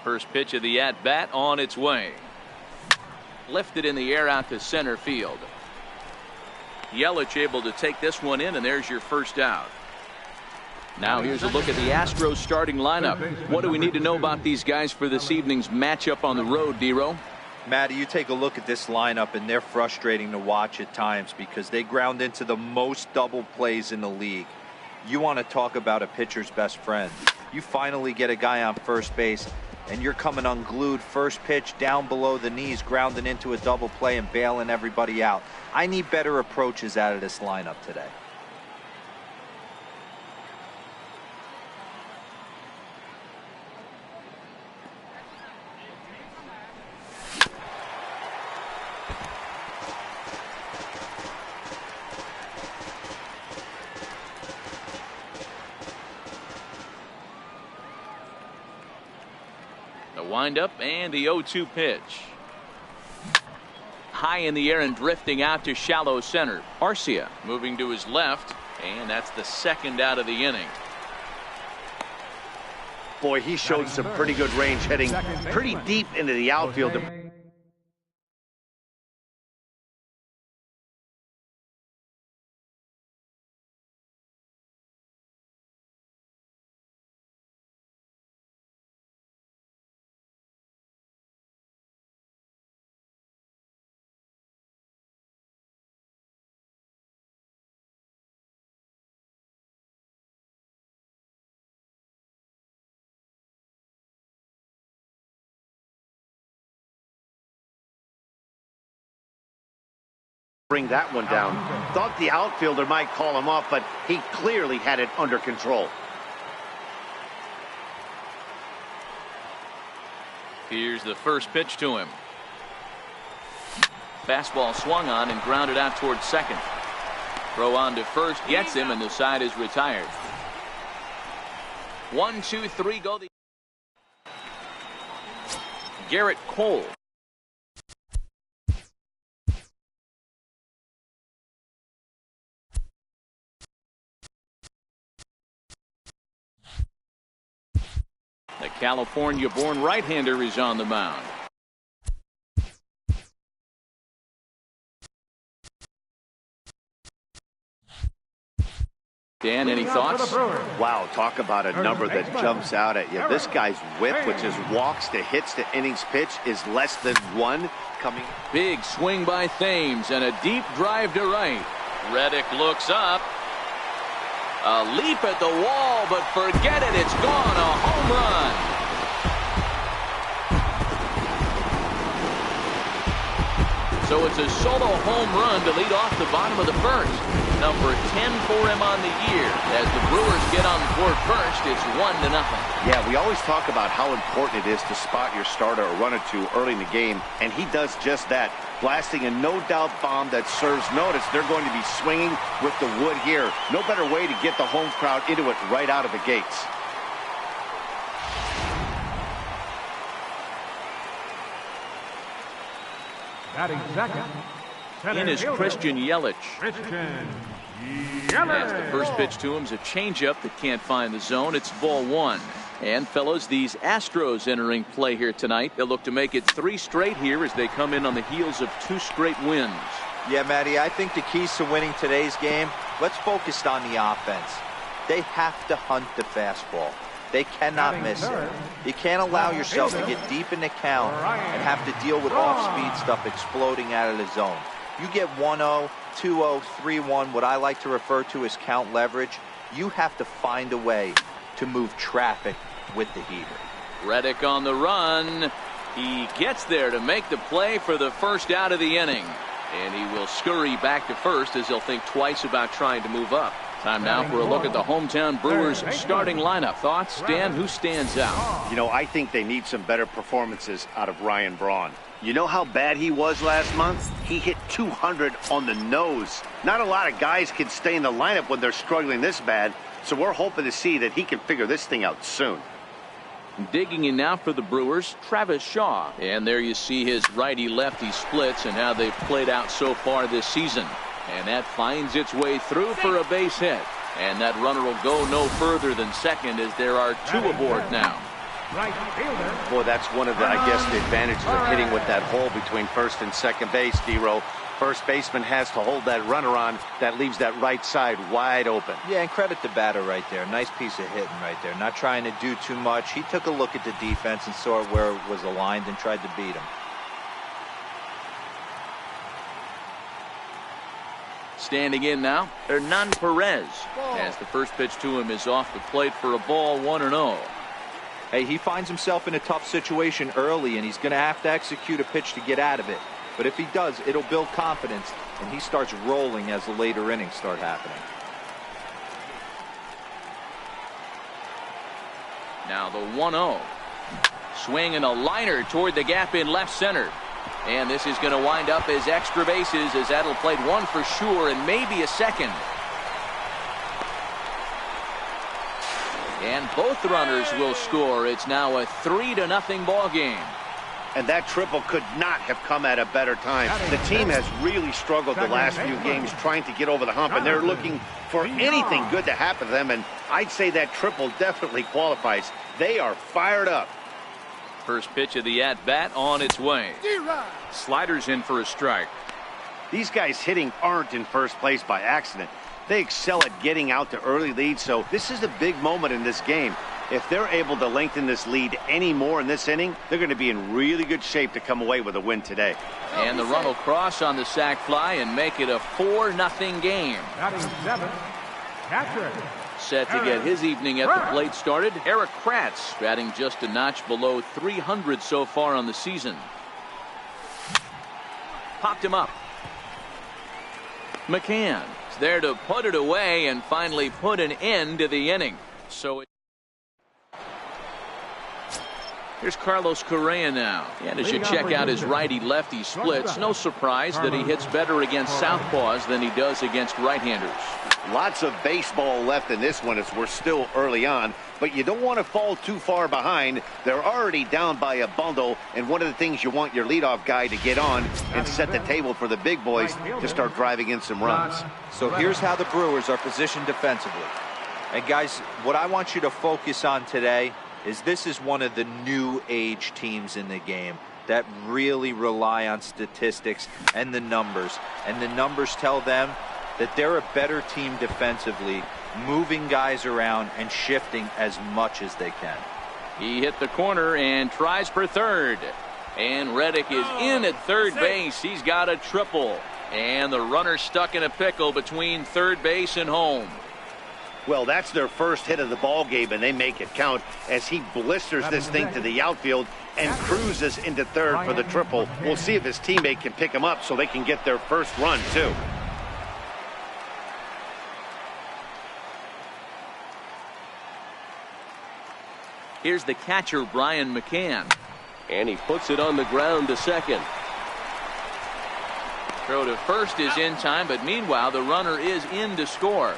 First pitch of the at-bat on its way. Lifted in the air out to center field. Yelich able to take this one in, and there's your first out. Now here's a look at the Astros starting lineup. What do we need to know about these guys for this evening's matchup on the road, D-Row? Matty, you take a look at this lineup, and they're frustrating to watch at times because they ground into the most double plays in the league. You want to talk about a pitcher's best friend. You finally get a guy on first base, and you're coming unglued first pitch down below the knees, grounding into a double play and bailing everybody out. I need better approaches out of this lineup today. Windup and the 0-2 pitch. High in the air and drifting out to shallow center. Arcia moving to his left, and that's the second out of the inning. Boy, he showed some pretty good range, heading pretty deep into the outfield. Bring that one down. Thought the outfielder might call him off, but he clearly had it under control. Here's the first pitch to him. Fastball swung on and grounded out towards second. Throw on to first gets him, and the side is retired. 1, 2, 3 go. Garrett Cole. The California-born right-hander is on the mound. Dan, any thoughts? Wow, talk about a number that jumps out at you. This guy's whip, which is walks to hits to innings pitch, is less than 1 coming. Big swing by Thames and a deep drive to right. Reddick looks up. A leap at the wall, but forget it. It's gone. A home run. So it's a solo home run to lead off the bottom of the first. Number 10 for him on the year. As the Brewers get on the board first, it's 1-0. Yeah, we always talk about how important it is to spot your starter or run or two early in the game, and he does just that. Blasting a no-doubt bomb that serves notice. They're going to be swinging with the wood here. No better way to get the home crowd into it right out of the gates. Batting second. In is Christian Yelich. As the first pitch to him is a changeup that can't find the zone. It's ball 1. And fellas, these Astros entering play here tonight. They'll look to make it 3 straight here as they come in on the heels of 2 straight wins. Yeah, Matty, I think the keys to winning today's game, let's focus on the offense. They have to hunt the fastball. They cannot miss it. You can't allow yourself to get deep in the count and have to deal with off-speed stuff exploding out of the zone. You get 1-0, 2-0, 3-1, what I like to refer to as count leverage. You have to find a way to move traffic with the heater. Reddick on the run. He gets there to make the play for the first out of the inning. And he will scurry back to first as he'll think twice about trying to move up. Time now for a look at the hometown Brewers starting lineup. Thoughts, Dan? Who stands out? You know, I think they need some better performances out of Ryan Braun. You know how bad he was last month? He hit 200 on the nose. Not a lot of guys can stay in the lineup when they're struggling this bad, so we're hoping to see that he can figure this thing out soon. Digging in now for the Brewers, Travis Shaw. And there you see his righty-lefty splits and how they've played out so far this season. And that finds its way through for a base hit. And that runner will go no further than second as there are 2 aboard now. Right fielder. Boy, that's one of the, I guess, the advantages of hitting with that hole between first and second base, D-Row. First baseman has to hold that runner on. That leaves that right side wide open. Yeah, and credit the batter right there. Nice piece of hitting right there. Not trying to do too much. He took a look at the defense and saw where it was aligned and tried to beat him. Standing in now, Hernan Perez, as the first pitch to him is off the plate for a ball, 1-0. Hey, he finds himself in a tough situation early, and he's going to have to execute a pitch to get out of it. But if he does, it'll build confidence, and he starts rolling as the later innings start happening. Now the 1-0. Swing and a liner toward the gap in left center. And this is going to wind up as extra bases, as that'll play one for sure and maybe a second. And both runners will score. It's now a 3-0 ball game. And that triple could not have come at a better time. The team has really struggled the last few games trying to get over the hump, and they're looking for anything good to happen to them, and I'd say that triple definitely qualifies. They are fired up. First pitch of the at-bat on its way. Sliders in for a strike. These guys hitting aren't in first place by accident. They excel at getting out to early leads, so this is a big moment in this game. If they're able to lengthen this lead any more in this inning, they're going to be in really good shape to come away with a win today. And the run will cross on the sac fly and make it a 4-0 game. Batting seventh, catcher. Set to get his evening at the plate started, Eric Kratz, batting just a notch below 300 so far on the season. Popped him up. McCann is there to put it away and finally put an end to the inning. So here's Carlos Correa now. And as you check out his righty-lefty splits, no surprise that he hits better against southpaws than he does against right-handers. Lots of baseball left in this one as we're still early on, but you don't want to fall too far behind. They're already down by a bundle, and one of the things you want your leadoff guy to get on and set the table for the big boys to start driving in some runs. So here's how the Brewers are positioned defensively. And guys, what I want you to focus on today is this is one of the new age teams in the game that really rely on statistics and the numbers. And the numbers tell them that they're a better team defensively, moving guys around and shifting as much as they can. He hit the corner and tries for third. And Reddick is in at third base. He's got a triple. And the runner stuck in a pickle between third base and home. Well, that's their first hit of the ball game, and they make it count as he blisters this thing to the outfield and cruises into third for the triple. We'll see if his teammate can pick him up so they can get their first run, too. Here's the catcher, Brian McCann. And he puts it on the ground to second. Throw to first is in time, but meanwhile, the runner is in to score.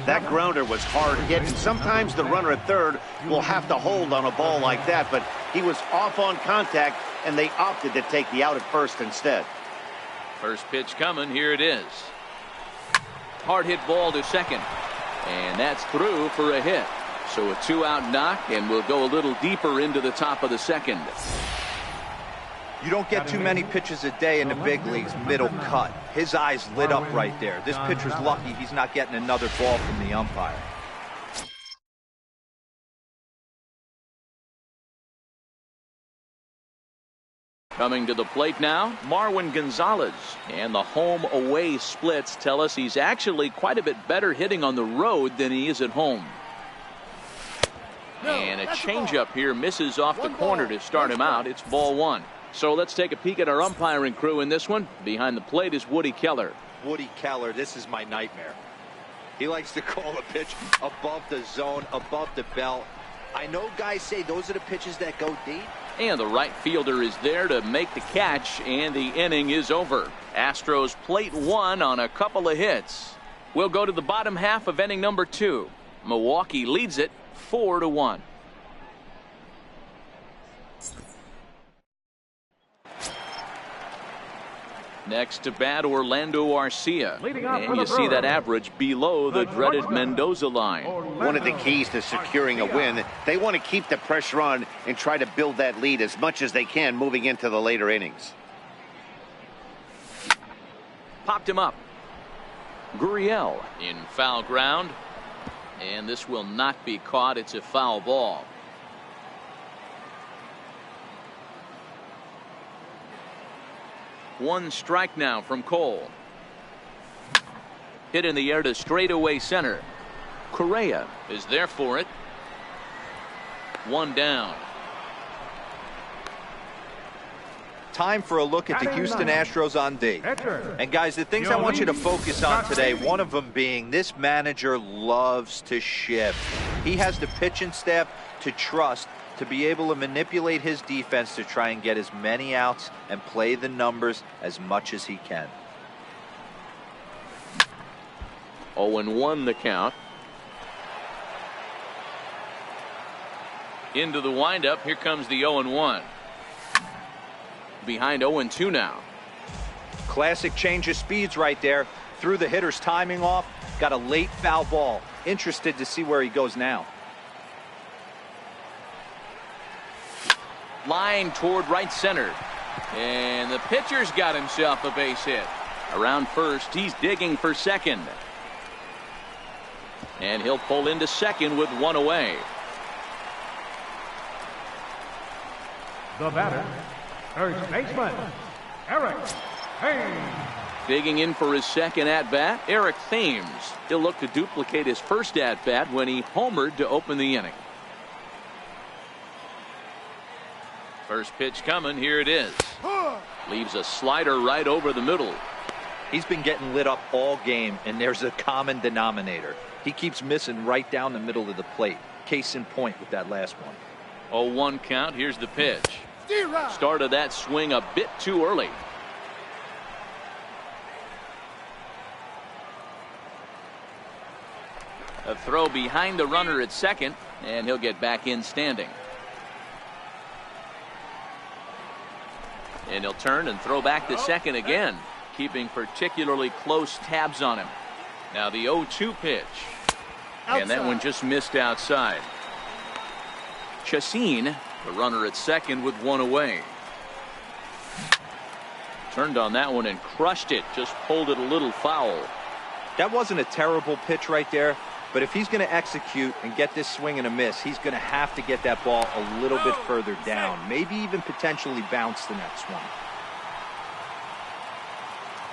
That grounder was hard hit, and sometimes the runner at third will have to hold on a ball like that, but he was off on contact, and they opted to take the out at first instead. First pitch coming. Here it is. Hard hit ball to second. And that's through for a hit. So a 2-out knock, and we'll go a little deeper into the top of the second. You don't get too many pitches a day in the big leagues middle cut. His eyes lit up right there. This pitcher's lucky he's not getting another ball from the umpire. Coming to the plate now, Marwin Gonzalez. And the home-away splits tell us he's actually quite a bit better hitting on the road than he is at home. And a changeup here misses off the corner to start him out. It's ball one. So let's take a peek at our umpiring crew in this one. Behind the plate is Woody Keller. Woody Keller, this is my nightmare. He likes to call a pitch above the zone, above the belt. I know guys say those are the pitches that go deep. And the right fielder is there to make the catch, and the inning is over. Astros plate one on a couple of hits. We'll go to the bottom half of inning number 2. Milwaukee leads it 4-1. Next to bat, Orlando Arcia. And you see that average below the dreaded Mendoza line. One of the keys to securing a win, they want to keep the pressure on and try to build that lead as much as they can moving into the later innings. Popped him up. Gurriel in foul ground. And this will not be caught. It's a foul ball. One strike now from Cole. Hit in the air to straightaway center. Correa is there for it. One down. Time for a look at the Houston Astros on D. And guys, the things I want you to focus on today, one of them being this manager loves to shift. He has the pitching staff to trust to be able to manipulate his defense to try and get as many outs and play the numbers as much as he can. 0-1 the count. Into the windup. Here comes the 0-1. Behind 0-2 now. Classic change of speeds right there. Threw the hitter's timing off. Got a late foul ball. Interested to see where he goes now. Line toward right center. And the pitcher's got himself a base hit. Around first, he's digging for second. And he'll pull into second with one away. The batter, first baseman, Eric Thames. Digging in for his second at-bat, Eric Thames. He'll look to duplicate his first at-bat when he homered to open the inning. First pitch coming. Here it is. Leaves a slider right over the middle. He's been getting lit up all game, and there's a common denominator. He keeps missing right down the middle of the plate. Case in point with that last one. 0-1 count. Here's the pitch. Started that swing a bit too early. A throw behind the runner at second, and he'll get back in standing. And he'll turn and throw back to second again, keeping particularly close tabs on him. Now the 0-2 pitch. And that one just missed outside. Chacin, the runner at second with one away. Turned on that one and crushed it. Just pulled it a little foul. That wasn't a terrible pitch right there. But if he's going to execute and get this swing and a miss, he's going to have to get that ball a little bit further down. Maybe even potentially bounce the next one.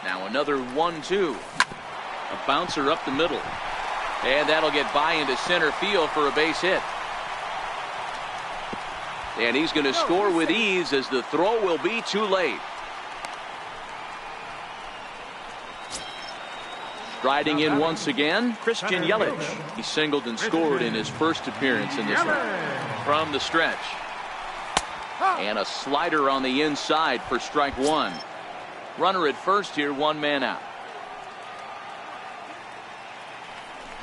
Now another 1-2. A bouncer up the middle. And that'll get by into center field for a base hit. And he's going to score with ease as the throw will be too late. Striding in once again, Christian Yelich. He singled and scored in his first appearance in this one. From the stretch. And a slider on the inside for strike one. Runner at first here, one man out.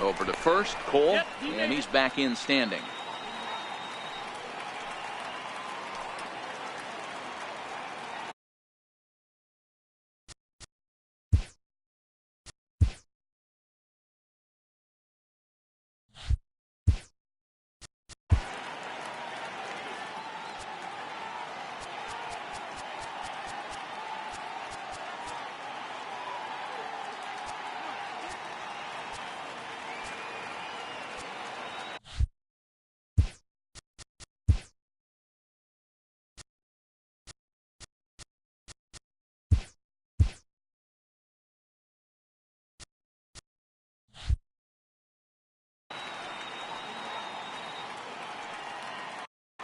Over to first, Cole, and he's back in standing.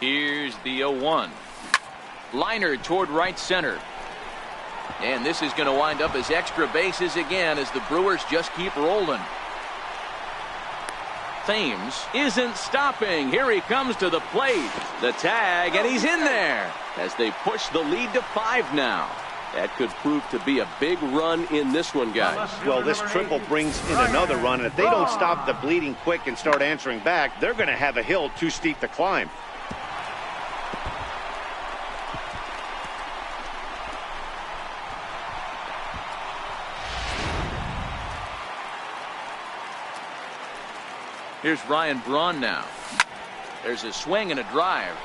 Here's the 0-1. Liner toward right center. And this is going to wind up as extra bases again as the Brewers just keep rolling. Thames isn't stopping. Here he comes to the plate. The tag, and he's in there as they push the lead to 5 now. That could prove to be a big run in this one, guys. Well, this triple brings in another run, and if they don't stop the bleeding quick and start answering back, they're going to have a hill too steep to climb. Here's Ryan Braun now. There's a swing and a drive.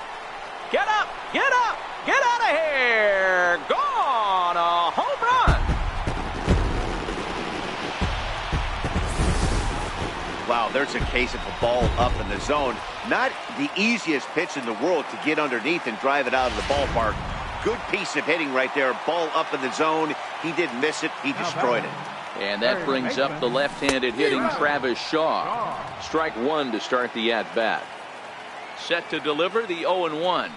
Get up! Get up! Get out of here! Gone! A home run! Wow, there's a case of a ball up in the zone. Not the easiest pitch in the world to get underneath and drive it out of the ballpark. Good piece of hitting right there. Ball up in the zone. He didn't miss it. He destroyed it. And that brings up the left-handed hitting Travis Shaw. Strike one to start the at-bat. Set to deliver the 0-1.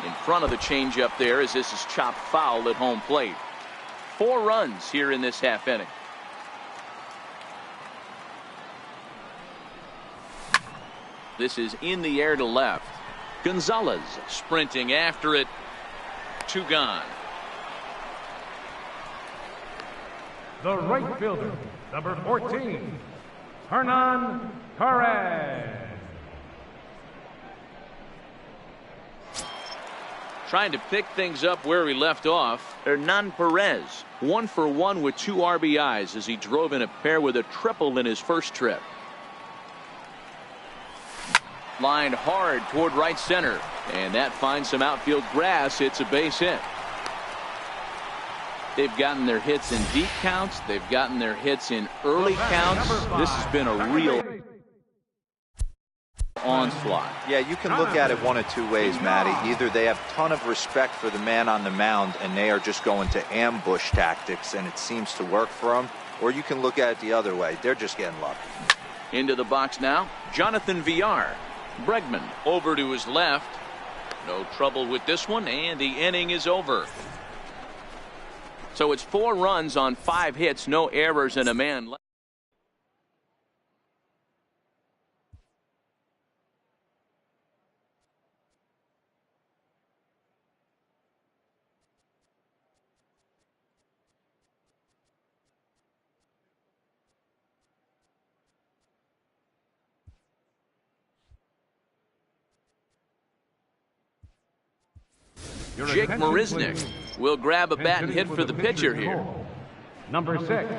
In front of the changeup there as this is chopped foul at home plate. 4 runs here in this half inning. This is in the air to left. Gonzalez sprinting after it. 2 gone. The right fielder, number 14, Hernan Perez. Trying to pick things up where he left off. Hernan Perez, 1 for 1 with 2 RBIs as he drove in a pair with a triple in his first trip. Lined hard toward right center, and that finds some outfield grass. It's a base hit. They've gotten their hits in deep counts. They've gotten their hits in early counts. This has been a real onslaught. Yeah, you can look at it one of 2 ways, Matty. Either they have a ton of respect for the man on the mound and they are just going to ambush tactics and it seems to work for them, or you can look at it the other way. They're just getting lucky. Into the box now, Jonathan Villar. Bregman over to his left. No trouble with this one, and the inning is over. So it's 4 runs on 5 hits, no errors, and a man left. Jake Marisnick will grab a bat and hit for the pitcher here. Number 6.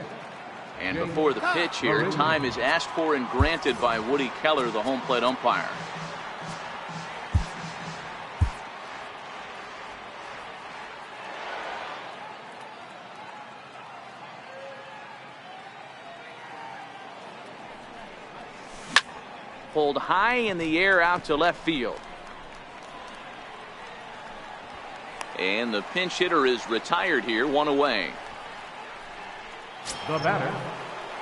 And before the pitch here, time is asked for and granted by Woody Keller, the home plate umpire. Pulled high in the air out to left field. And the pinch hitter is retired here, 1 away. The batter,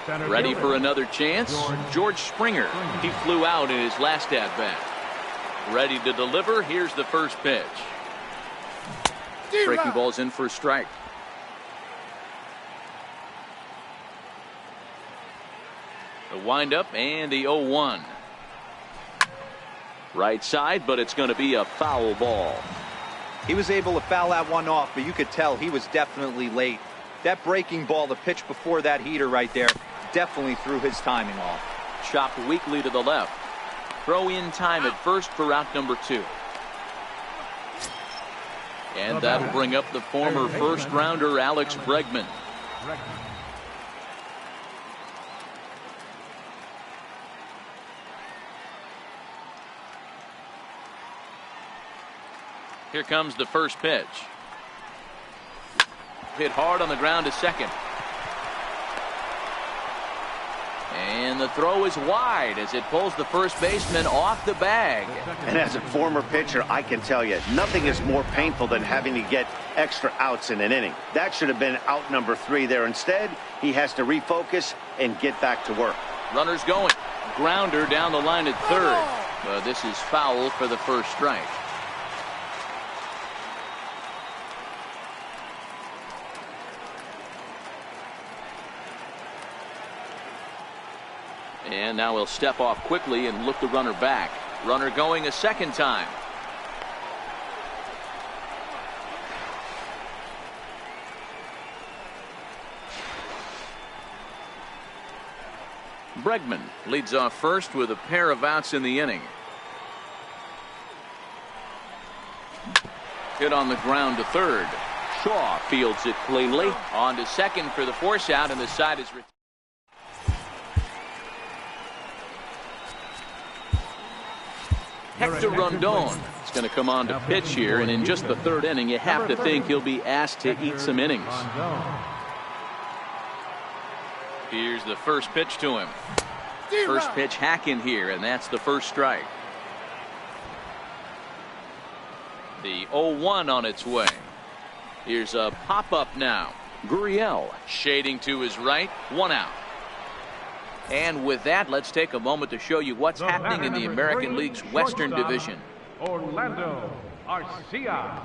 center ready fielder, for another chance. George Springer. He flew out in his last at bat. Ready to deliver. Here's the first pitch. Breaking ball's in for a strike. The windup and the 0-1. Right side, but it's going to be a foul ball. He was able to foul that one off, but you could tell he was definitely late. That breaking ball, the pitch before that heater right there, definitely threw his timing off. Chopped weakly to the left. Throw in time at first for out number 2. And that'll bring up the former first rounder Alex Bregman. Here comes the first pitch. Hit hard on the ground to second. And the throw is wide as it pulls the first baseman off the bag. And as a former pitcher, I can tell you, nothing is more painful than having to get extra outs in an inning. That should have been out number 3 there. Instead, he has to refocus and get back to work. Runners going. Grounder down the line at third. But this is foul for the first strike. And now he'll step off quickly and look the runner back. Runner going a second time. Bregman leads off first with a pair of outs in the inning. Hit on the ground to third. Shaw fields it cleanly. On to second for the force out, and the side is retired. Hector Rondon is going to come on to pitch here, and in just the third inning, you have to think he'll be asked to eat some innings. Here's the first pitch to him. First pitch hack in here, and that's the first strike. The 0-1 on its way. Here's a pop-up now. Gurriel shading to his right, 1 out. And with that, let's take a moment to show you what's happening in the American League's Western Division. Orlando Arcia.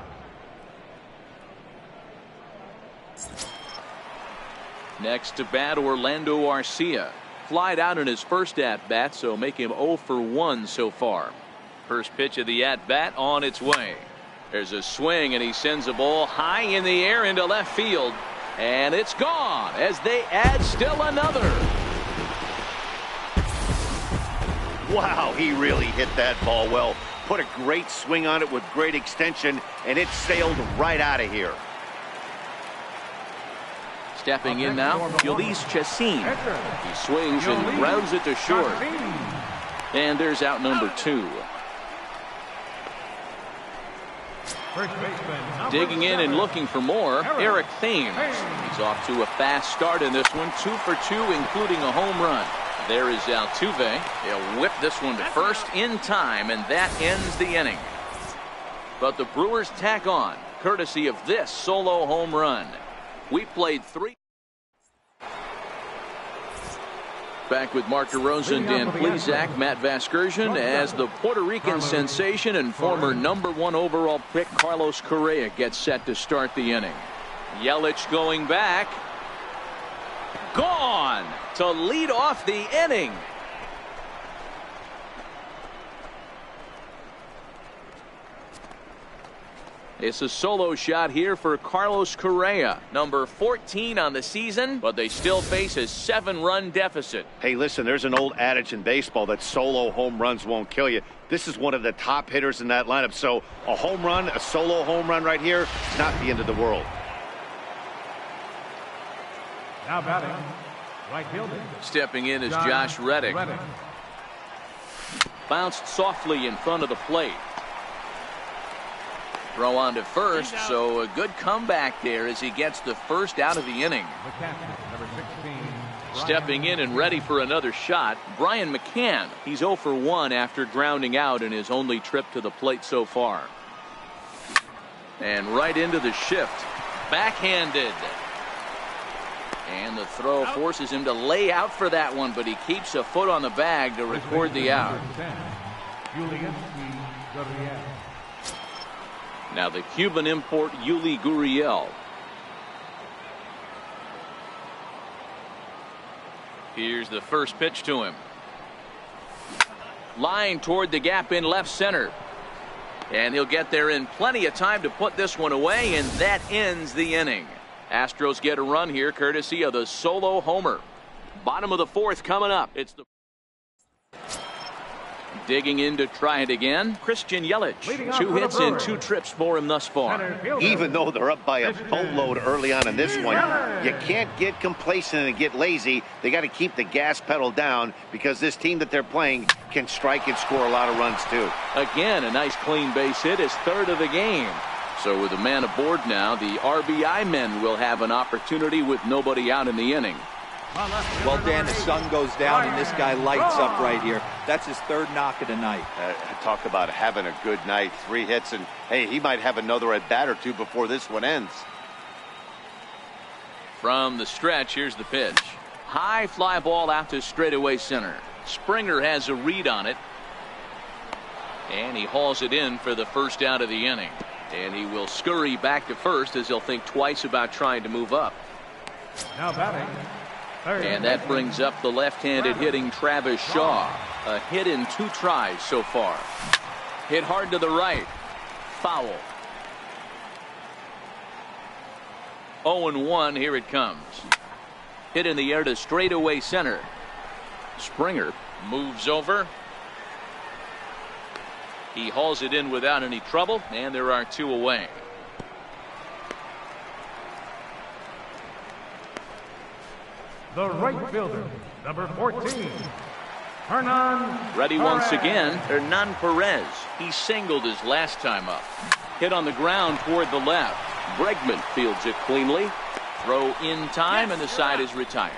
Next to bat, Orlando Arcia. Flied out in his first at-bat, so make him 0 for 1 so far. First pitch of the at-bat on its way. There's a swing, and he sends a ball high in the air into left field. And it's gone as they add still another. Wow, he really hit that ball well. Put a great swing on it with great extension, and it sailed right out of here. Stepping in now, Ulysses Chacin. He swings and grounds it to short. And there's out number 2. Digging in and looking for more, Eric Thames. He's off to a fast start in this one, 2 for 2, including a home run. There is Altuve. He'll whip this one to first in time, and that ends the inning. But the Brewers tack on, courtesy of this solo home run. We played 3. Back with Mark DeRosa, Dan Plesac, Matt Vasgersian, as the Puerto Rican sensation and former #1 overall pick Carlos Correa gets set to start the inning. Yelich going back. Gone to lead off the inning. It's a solo shot here for Carlos Correa, number 14 on the season, but they still face a 7-run deficit. Hey, listen, there's an old adage in baseball that solo home runs won't kill you. This is one of the top hitters in that lineup, so a home run, a solo home run right here, is not the end of the world. Now batting, right fielder. Stepping in is Josh Reddick. Bounced softly in front of the plate. Throw on to first, so a good comeback there as he gets the first out of the inning. Number 16, Stepping in and ready for another shot, Brian McCann. He's 0 for 1 after grounding out in his only trip to the plate so far. And right into the shift. Backhanded. And the throw forces him to lay out for that one, but he keeps a foot on the bag to record the out. Now the Cuban import Yuli Gurriel. Here's the first pitch to him. Line toward the gap in left center. And he'll get there in plenty of time to put this one away, and that ends the inning. Astros get a run here courtesy of the solo homer. Bottom of the 4th coming up. It's the digging in to try it again. Christian Yelich. 2 hits and 2 trips for him thus far. Even though they're up by a boatload early on in this one, you can't get complacent and get lazy. They got to keep the gas pedal down because this team that they're playing can strike and score a lot of runs too. Again, a nice clean base hit, his 3rd of the game. So with a man aboard now, the RBI men will have an opportunity with nobody out in the inning. Well, Dan, the sun goes down and this guy lights up right here. That's his 3rd knock of the night. Talk about having a good night. 3 hits, and hey, he might have another at bat or 2 before this one ends. From the stretch, here's the pitch. High fly ball out to straightaway center. Springer has a read on it. And he hauls it in for the first out of the inning. And he will scurry back to first as he'll think twice about trying to move up. Now batting. And that brings up the left-handed hitting Travis Shaw. A hit in 2 tries so far. Hit hard to the right. Foul. 0-1, here it comes. Hit in the air to straightaway center. Springer moves over. He hauls it in without any trouble, and there are 2 away. The right fielder, number 14. Ready once again, Hernan Perez. He singled his last time up. Hit on the ground toward the left. Bregman fields it cleanly. Throw in time, and the side is retired.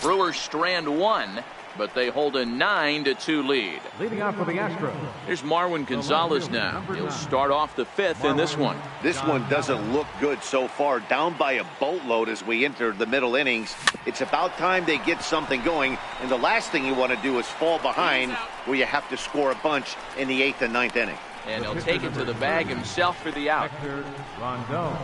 Brewers strand one, but they hold a 9-2 lead. Leading off for the Astros. Here's Marwin Gonzalez now. He'll start off the fifth in this one. This one doesn't look good so far. Down by a boatload as we enter the middle innings. It's about time they get something going, and the last thing you want to do is fall behind where you have to score a bunch in the 8th and 9th inning. And he'll take it to the bag himself for the out. Hector Rondon.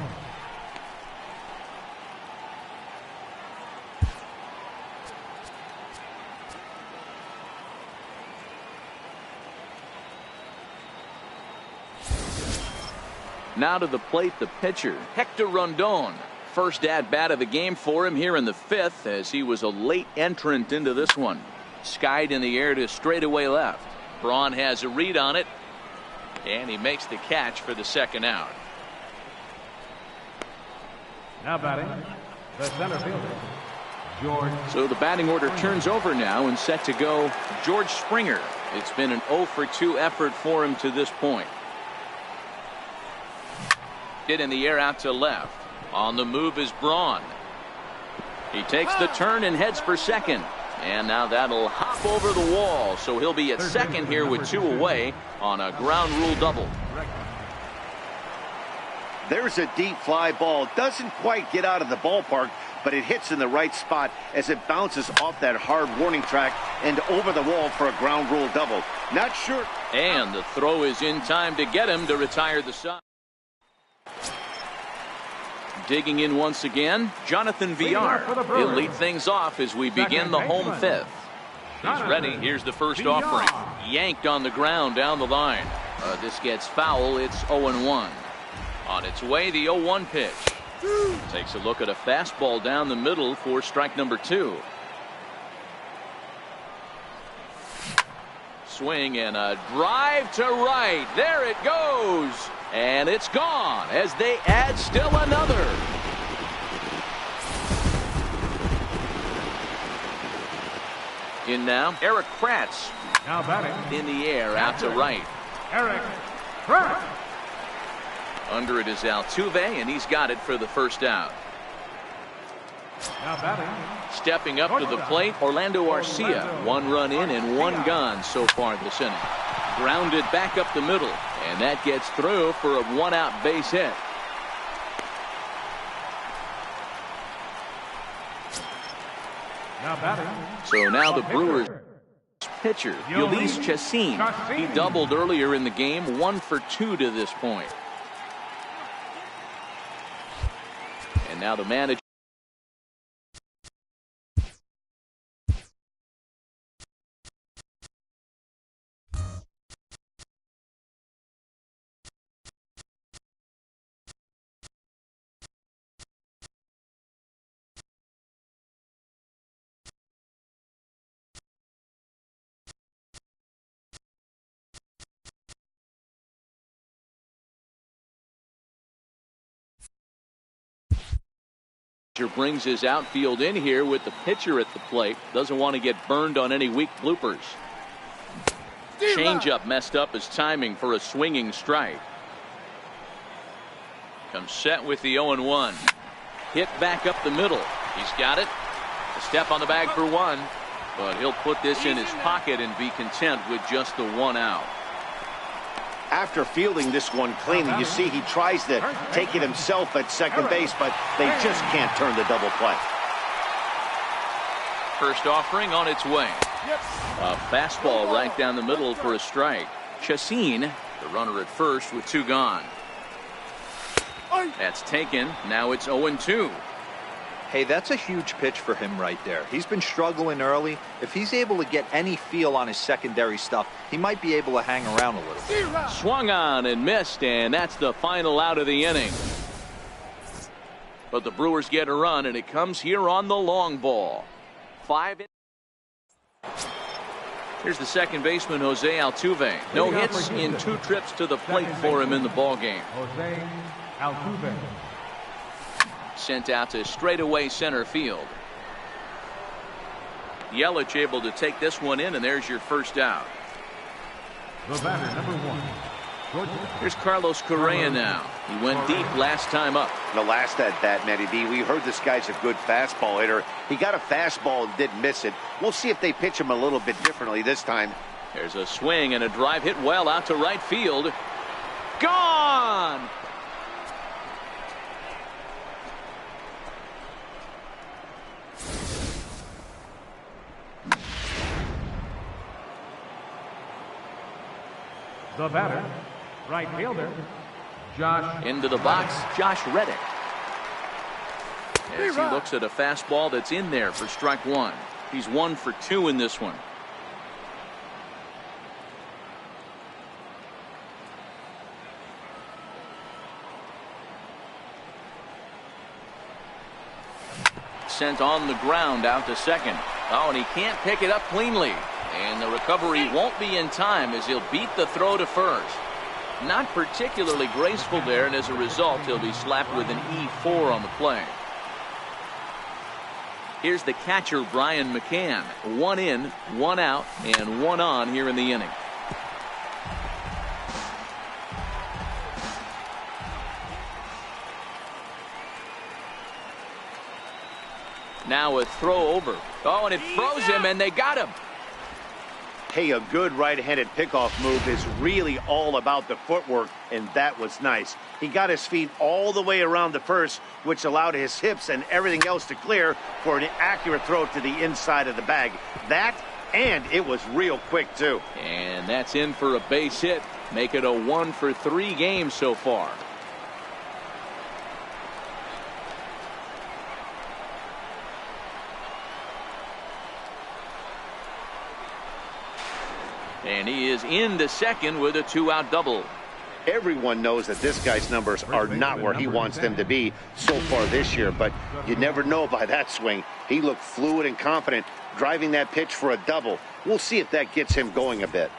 Now to the plate, the pitcher, Hector Rondon. First at-bat of the game for him here in the fifth, as he was a late entrant into this one. Skied in the air to straightaway left. Braun has a read on it, and he makes the catch for the second out. Now batting, the center fielder, George. So the batting order turns over now, and set to go George Springer. It's been an 0-for-2 effort for him to this point. Hit in the air out to left. On the move is Braun. He takes the turn and heads for second. And now that'll hop over the wall, so he'll be at second here with two away on a ground rule double. There's a deep fly ball. Doesn't quite get out of the ballpark, but it hits in the right spot as it bounces off that hard warning track and over the wall for a ground rule double. Not sure. And the throw is in time to get him to retire the side. Digging in once again, Jonathan Villar. He'll lead things off as we begin the home fifth. He's ready. Here's the first offering. Yanked on the ground down the line. This gets foul. It's 0-1. On its way, the 0-1 pitch. Takes a look at a fastball down the middle for strike number 2. Swing and a drive to right. There it goes. And it's gone as they add still another. In now, Eric Kratz. Now batting, In the air out to right. Eric Kratz. Under it is Altuve, and he's got it for the first out. Now batting, Stepping up to the plate, Orlando Arcia. 1 run in and 1 gone so far this inning. Grounded back up the middle, and that gets through for a 1-out base hit. now batting, So now the Brewers pitcher, Ulysses Chassin. He doubled earlier in the game, 1 for 2 to this point. And now the manager. Brings his outfield in here with the pitcher at the plate. Doesn't want to get burned on any weak bloopers. Changeup messed up his timing for a swinging strike. Comes set with the 0-1. Hit back up the middle. He's got it. A step on the bag for 1. But he'll put this in his pocket and be content with just the 1 out. After fielding this one cleanly, you see he tries to take it himself at second base, but they just can't turn the double play. First offering on its way. A fastball right down the middle for a strike. Chassin, the runner at first with 2 gone. That's taken. Now it's 0-2. Hey, that's a huge pitch for him right there. He's been struggling early. If he's able to get any feel on his secondary stuff, he might be able to hang around a little bit. Swung on and missed, and that's the final out of the inning. But the Brewers get a run, and it comes here on the long ball. 5. Here's the second baseman, Jose Altuve. No hits in 2 trips to the plate for him in the ballgame. Jose Altuve. Sent out to straightaway center field. Yelich able to take this one in, and there's your first out. The batter, number 1. Here's Carlos Correa now. He went deep last time up. The last at bat, Matty D, we heard this guy's a good fastball hitter. He got a fastball and didn't miss it. We'll see if they pitch him a little bit differently this time. There's a swing and a drive hit well out to right field. Gone! The batter, right fielder, Josh. Into the box, Josh Reddick. As he looks at a fastball that's in there for strike 1. He's 1 for 2 in this one. Sent on the ground out to second. Oh, and he can't pick it up cleanly. And the recovery won't be in time as he'll beat the throw to first. Not particularly graceful there, and as a result, he'll be slapped with an E4 on the play. Here's the catcher, Brian McCann. 1 in, 1 out, and 1 on here in the inning. Now a throw over. Oh, and it froze him, and they got him. Hey, a good right-handed pickoff move is really all about the footwork, and that was nice. He got his feet all the way around the first, which allowed his hips and everything else to clear for an accurate throw to the inside of the bag. That, and it was real quick, too. And that's in for a base hit. Make it a 1 for 3 game so far. And he is into second with a 2-out double. Everyone knows that this guy's numbers are not where he wants them to be so far this year, but you never know by that swing. He looked fluid and confident, driving that pitch for a double. We'll see if that gets him going a bit.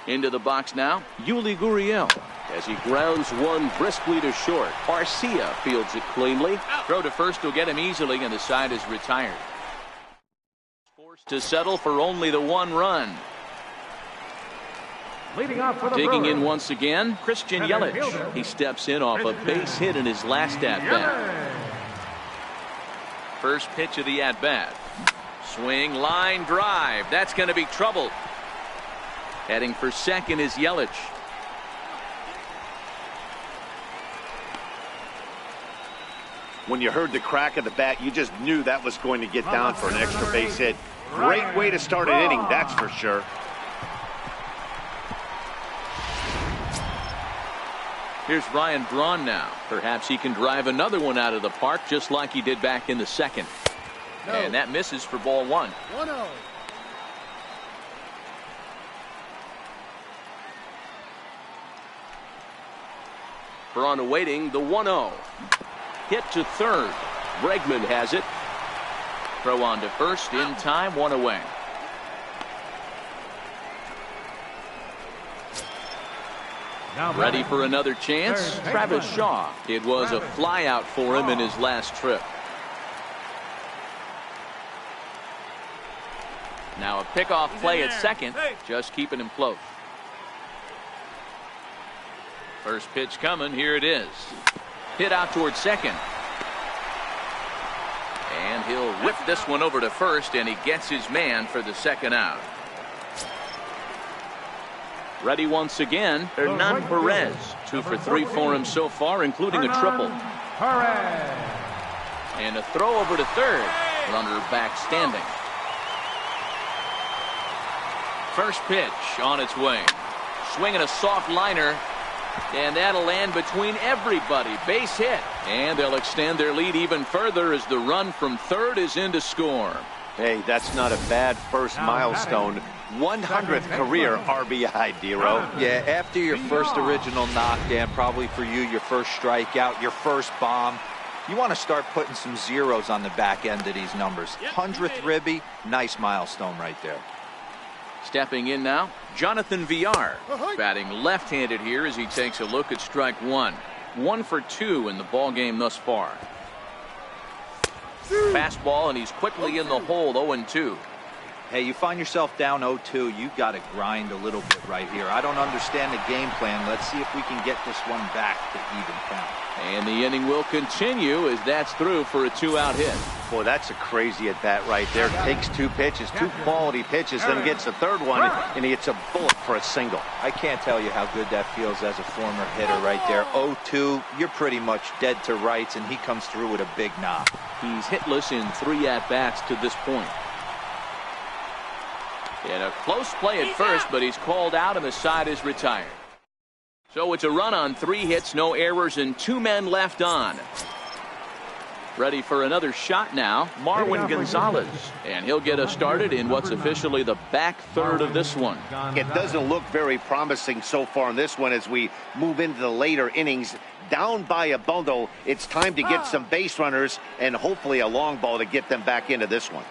Into the box now, Yuli Gurriel. As he grounds one briskly to short. Garcia fields it cleanly. Throw to first will get him easily, and the side is retired. Forced to settle for only the 1 run. Leading off for the Digging Brewers, in once again, Christian Yelich. He steps in off a base hit in his last at-bat. First pitch of the at-bat. Swing, line, drive. That's going to be trouble. Heading for second is Yelich. When you heard the crack of the bat, you just knew that was going to get down for an extra base hit. Great way to start an inning, that's for sure. Here's Ryan Braun now. Perhaps he can drive another one out of the park just like he did back in the second. No. And that misses for ball 1. 1-0. Braun awaiting the 1-0. Hit to third. Bregman has it. Throw on to first in time, 1 away. Ready for another chance. Travis Shaw. It was a fly out for him in his last trip. Now a pickoff play at second, just keeping him close. First pitch coming, here it is. Hit out towards second. And he'll whip this one over to first, and he gets his man for the second out. Ready once again, Hernan Perez. 2 for 3 for him so far, including a triple. And a throw over to third. Runner back standing. First pitch on its way. Swinging a soft liner. And that'll land between everybody. Base hit. And they'll extend their lead even further as the run from third is in to score. Hey, that's not a bad first milestone. 100th career RBI, Dero. Yeah, after your first original knock, Dan, probably for you, your first strikeout, your first bomb. You want to start putting some zeros on the back end of these numbers. 100th ribby, nice milestone right there. Stepping in now, Jonathan Villar, batting left-handed here as he takes a look at strike one. 1 for 2 in the ball game thus far. Fastball, and he's quickly in the hole, 0-2. Hey, you find yourself down 0-2, you got to grind a little bit right here. I don't understand the game plan. Let's see if we can get this one back to even count. And the inning will continue as that's through for a 2-out hit. Boy, that's a crazy at bat right there. Takes 2 pitches, 2 quality pitches, then gets a third one, and he hits a bullet for a single. I can't tell you how good that feels as a former hitter right there. 0-2, you're pretty much dead to rights, and he comes through with a big knock. He's hitless in 3 at-bats to this point. And a close play at first, but he's called out and the side is retired. So it's a run on 3 hits, no errors, and 2 men left on. Ready for another shot now, Marwin Gonzalez. And he'll get us started in what's officially the back third of this one. It doesn't look very promising so far in this one as we move into the later innings. Down by a bundle, it's time to get some base runners and hopefully a long ball to get them back into this one.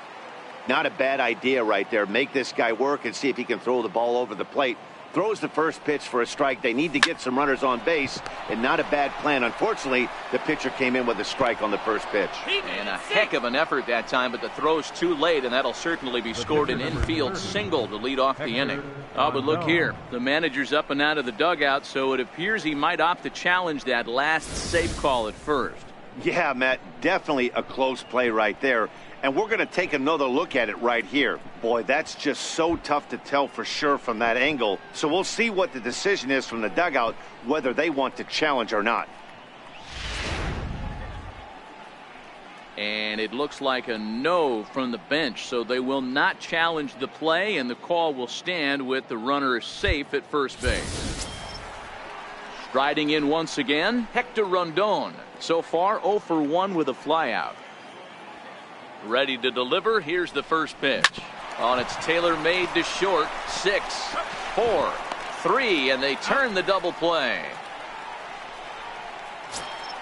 Not a bad idea right there. Make this guy work and see if he can throw the ball over the plate. Throws the first pitch for a strike. They need to get some runners on base, and not a bad plan. Unfortunately, the pitcher came in with a strike on the first pitch. And a heck of an effort that time, but the throw's too late, and that'll certainly be scored an infield single to lead off the inning. Oh, but look here. The manager's up and out of the dugout, so it appears he might opt to challenge that last safe call at first. Yeah, Matt, definitely a close play right there. And we're going to take another look at it right here. Boy, that's just so tough to tell for sure from that angle. So we'll see what the decision is from the dugout, whether they want to challenge or not. And it looks like a no from the bench, so they will not challenge the play, and the call will stand with the runner safe at first base. Striding in once again, Hector Rondon. So far, 0 for 1 with a flyout. Ready to deliver. Here's the first pitch. On it's tailor-made to short. 6, 4, 3, and they turn the double play.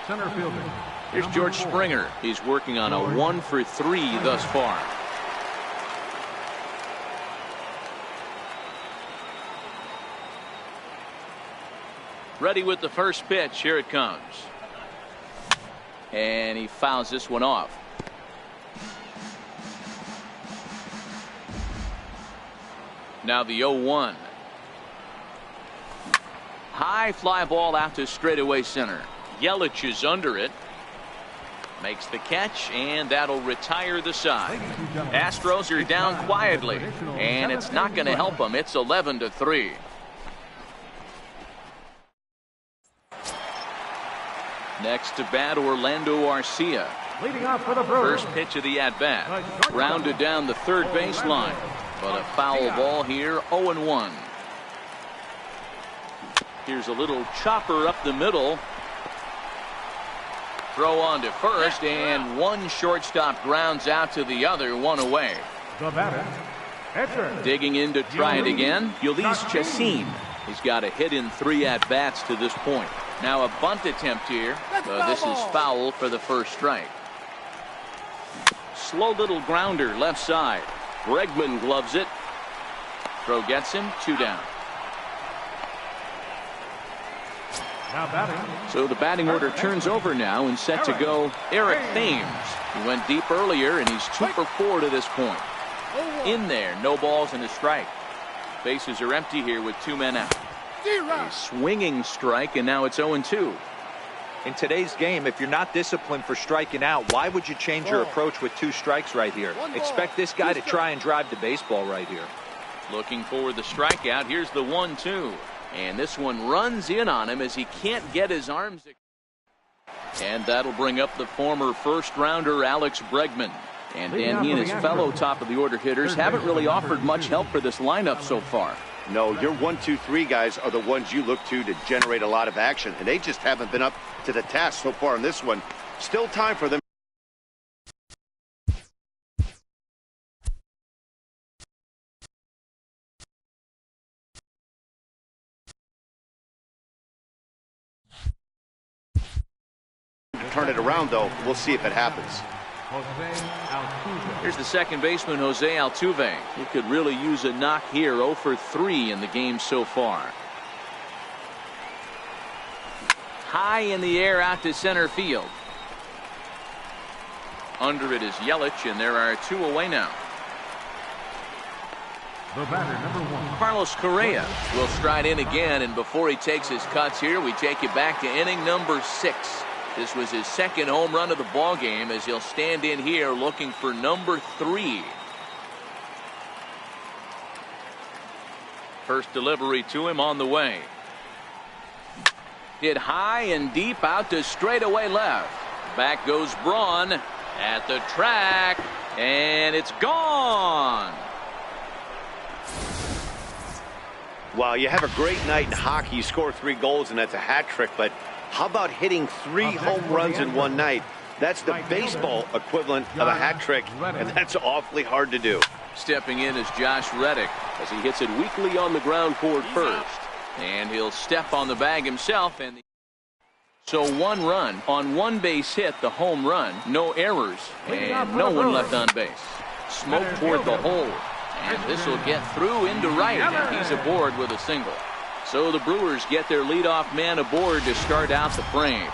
Center fielder. Here's George Springer. He's working on a 1 for 3 thus far. Ready with the first pitch. Here it comes. And he fouls this one off. Now the 0-1. High fly ball out to straightaway center. Yelich is under it. Makes the catch, and that'll retire the side. Astros are down quietly, and it's not going to help them. It's 11-3. Next to bat, Orlando Arcia. Leading off for the Brewers. First pitch of the at-bat. Grounded down the third baseline. But a foul ball here, 0-1. Here's a little chopper up the middle. Throw on to first, and one shortstop grounds out to the other, 1 away. The batter, pitcher. Digging in to try it again, Ulysses Chacin. He's got a hit in 3 at-bats to this point. Now a bunt attempt here, but this is foul for the first strike. Slow little grounder left side. Bregman gloves it. Throw gets him, 2 down. Now batting. So the batting order turns over now, and set to go Eric Thames. He went deep earlier, and he's 2 for 4 to this point. In there, no balls and a strike. Bases are empty here with 2 men out. A swinging strike, and now it's 0-2. In today's game, if you're not disciplined for striking out, why would you change your approach with 2 strikes right here? Expect this guy to try and drive the baseball right here. Looking for the strikeout. Here's the 1-2. And this one runs in on him as he can't get his arms. And that'll bring up the former first-rounder Alex Bregman. And Dan, he and his fellow top-of-the-order hitters haven't really offered much help for this lineup so far. No, your 1, 2, 3 guys are the ones you look to generate a lot of action, and they just haven't been up to the task so far in this one. Still time for them. turn it around, though. We'll see if it happens. Here's the second baseman, Jose Altuve. He could really use a knock here. 0 for 3 in the game so far. High in the air out to center field. Under it is Yelich, and there are 2 away now. The batter, number 1. Carlos Correa will stride in again, and before he takes his cuts here, we take it back to inning number 6. This was his second home run of the ball game, as he'll stand in here looking for number 3. First delivery to him on the way. Hit high and deep out to straightaway left. Back goes Braun at the track, and it's gone. Wow, you have a great night in hockey. You score 3 goals, and that's a hat trick. But how about hitting 3 home runs in one night? That's the baseball equivalent of a hat trick, and that's awfully hard to do. Stepping in is Josh Reddick as he hits it weakly on the ground toward first. And he'll step on the bag himself. So 1 run on 1 base hit, the home run. No errors, and no one left on base. Smoke toward the hole. And this will get through into right, and he's aboard with a single. So the Brewers get their leadoff man aboard to start out the frame.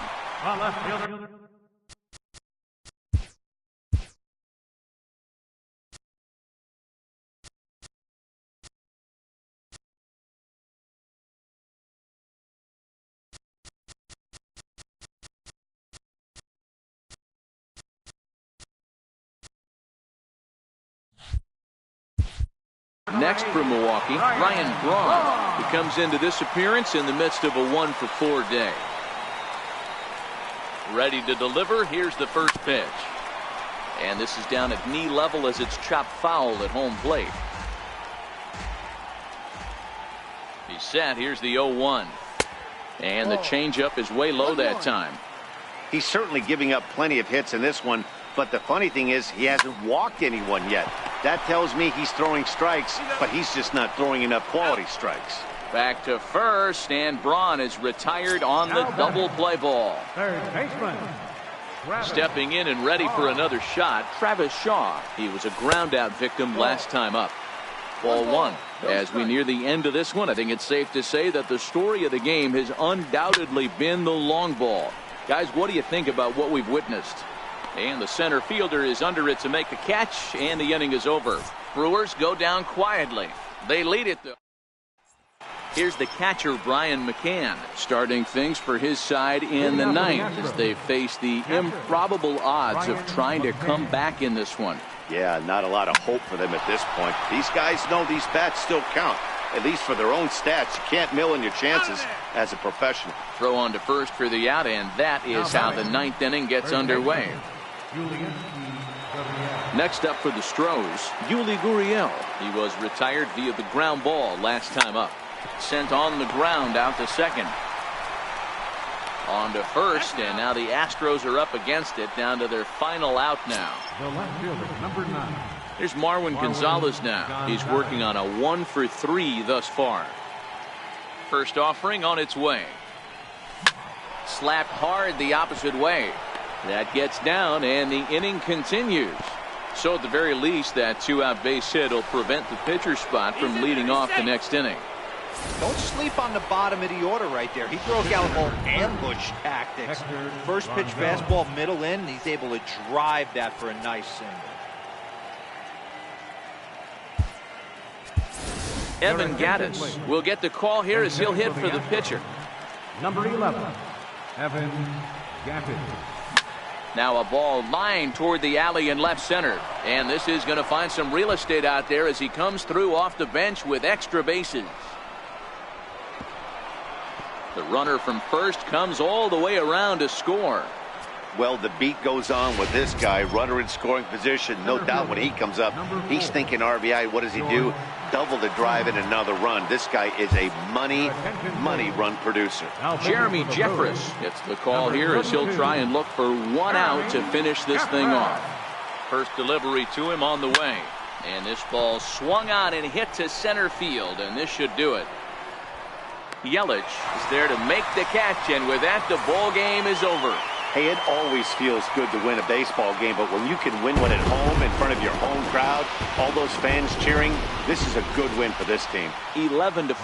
Next for Milwaukee, Ryan Braun, who comes into this appearance in the midst of a 1 for 4 day. Ready to deliver. Here's the first pitch. And this is down at knee level as it's chopped foul at home plate. He's set. Here's the 0-1. And the changeup is way low that time. He's certainly giving up plenty of hits in this one, but the funny thing is he hasn't walked anyone yet. That tells me he's throwing strikes, but he's just not throwing enough quality strikes. Back to first, and Braun is retired on the double play ball. Third baseman. Stepping in and ready for another shot, Travis Shaw. He was a ground out victim last time up. Ball 1. As we near the end of this one, I think it's safe to say that the story of the game has undoubtedly been the long ball. Guys, what do you think about what we've witnessed? And the center fielder is under it to make the catch, and the inning is over. Brewers go down quietly. They lead it, though. Here's the catcher, Brian McCann, starting things for his side in the 9th as they face the improbable odds of trying to come back in this one. Yeah, not a lot of hope for them at this point. These guys know these bats still count, at least for their own stats. You can't mill in your chances as a professional. Throw on to first for the out, and that is how the 9th inning gets underway. Next up for the Stros, Yuli Gurriel. He was retired via the ground ball last time up. Sent on the ground out to second. On to first, and now the Astros are up against it, down to their final out now. The left fielder, number 9. Here's Marwin Gonzalez now. He's working on a 1 for 3 thus far. First offering on its way. Slapped hard the opposite way. That gets down, and the inning continues. So at the very least, that 2-out base hit will prevent the pitcher's spot from leading off the next inning. Don't sleep on the bottom of the order right there. He broke out all ambush tactics. First pitch fastball, middle in, and he's able to drive that for a nice single. Evan Gattis will get the call here as he'll hit for the pitcher. Number 11, Evan Gattis. Now a ball lined toward the alley in left center. And this is going to find some real estate out there as he comes through off the bench with extra bases. The runner from first comes all the way around to score. Well, the beat goes on with this guy. Runner in scoring position. No doubt when he comes up, he's thinking RBI. What does he do? Double the drive and another run. This guy is a money run producer. Jeremy Jeffress gets the call here as he'll try and look for 1 out to finish this thing off. First delivery to him on the way. And this ball swung on and hit to center field, and this should do it. Yelich is there to make the catch, and with that, the ball game is over. Hey, it always feels good to win a baseball game, but when you can win one at home in front of your home crowd, all those fans cheering, this is a good win for this team. 11-5, the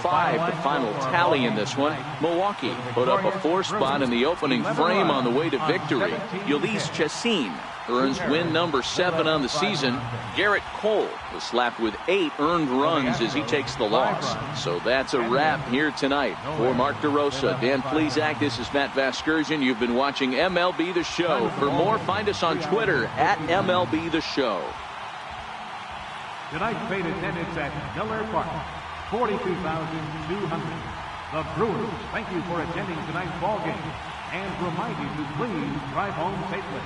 final tally in this one. Milwaukee put up a 4 spot in the opening frame on the way to victory. Ulysses Chassin earns win number 7 on the season. Garrett Cole was slapped with 8 earned runs as he takes the loss. So that's a wrap here tonight. For Mark DeRosa, Dan Plesac, this is Matt Vasgersian. You've been watching MLB The Show. For more, find us on Twitter at MLB The Show. Tonight's paid attendance at Miller Park, 42,200. The Brewers thank you for attending tonight's ball game and remind you to please drive home safely.